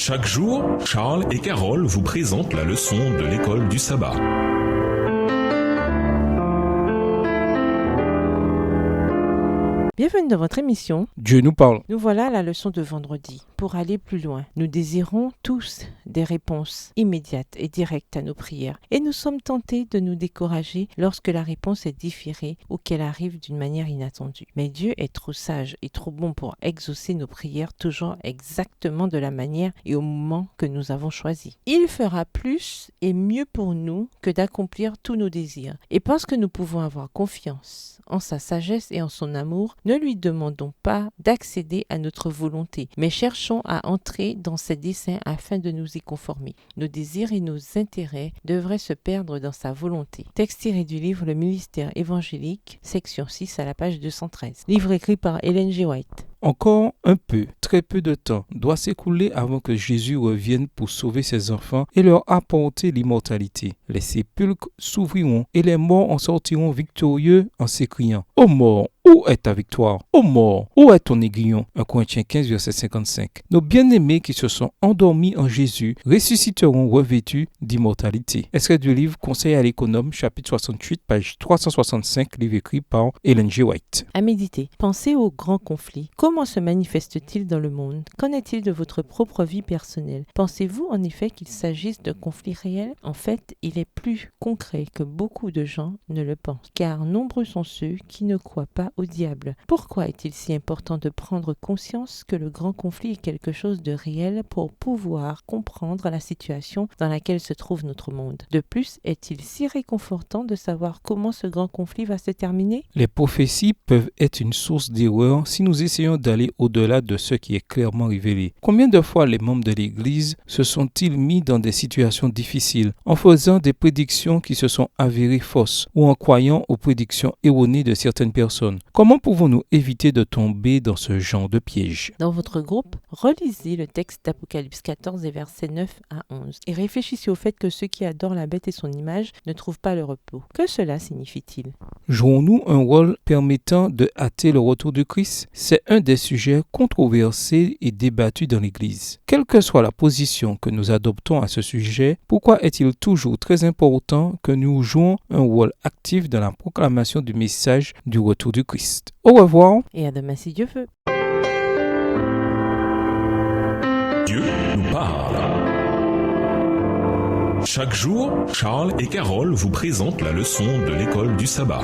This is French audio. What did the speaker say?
Chaque jour, Charles et Carole vous présentent la leçon de l'école du sabbat. Bienvenue dans votre émission. Dieu nous parle. Nous voilà à la leçon de vendredi. Pour aller plus loin, nous désirons tous des réponses immédiates et directes à nos prières. Et nous sommes tentés de nous décourager lorsque la réponse est différée ou qu'elle arrive d'une manière inattendue. Mais Dieu est trop sage et trop bon pour exaucer nos prières toujours exactement de la manière et au moment que nous avons choisi. Il fera plus et mieux pour nous que d'accomplir tous nos désirs. Et parce que nous pouvons avoir confiance en sa sagesse et en son amour, ne lui demandons pas d'accéder à notre volonté, mais cherchons à entrer dans ses desseins afin de nous y conformer. Nos désirs et nos intérêts devraient se perdre dans sa volonté. Texte tiré du livre Le Ministère évangélique, section 6 à la page 213. Livre écrit par Ellen G. White. Encore un peu, très peu de temps doit s'écouler avant que Jésus revienne pour sauver ses enfants et leur apporter l'immortalité. Les sépulcres s'ouvriront et les morts en sortiront victorieux en s'écriant « Ô mort, où est ta victoire? Ô mort, où est ton aiguillon ?» 1 Corinthiens 15, verset 55. Nos bien-aimés qui se sont endormis en Jésus ressusciteront revêtus d'immortalité. Extrait du livre Conseil à l'économe, chapitre 68, page 365, livre écrit par Ellen G. White. À méditer. Pensez au grand conflit. Comment se manifeste-t-il dans le monde? Qu'en est-il de votre propre vie personnelle? Pensez-vous en effet qu'il s'agisse de conflits réels? En fait, il est plus concret que beaucoup de gens ne le pensent, car nombreux sont ceux qui ne croient pas au diable. Pourquoi est-il si important de prendre conscience que le grand conflit est quelque chose de réel pour pouvoir comprendre la situation dans laquelle se trouve notre monde? De plus, est-il si réconfortant de savoir comment ce grand conflit va se terminer? Les prophéties peuvent être une source d'erreur si nous essayons d'aller au-delà de ce qui est clairement révélé. Combien de fois les membres de l'Église se sont-ils mis dans des situations difficiles en faisant des prédictions qui se sont avérées fausses ou en croyant aux prédictions erronées de certaines personnes? Comment pouvons-nous éviter de tomber dans ce genre de piège? Dans votre groupe, relisez le texte d'Apocalypse 14 et versets 9 à 11 et réfléchissez au fait que ceux qui adorent la bête et son image ne trouvent pas le repos. Que cela signifie-t-il? Jouons-nous un rôle permettant de hâter le retour de Christ? C'est un des sujets controversés et débattus dans l'Église. Quelle que soit la position que nous adoptons à ce sujet, pourquoi est-il toujours très important que nous jouions un rôle actif dans la proclamation du message du retour du Christ? Au revoir. Et à demain si Dieu veut. Dieu nous parle. Chaque jour, Charles et Carole vous présentent la leçon de l'école du sabbat.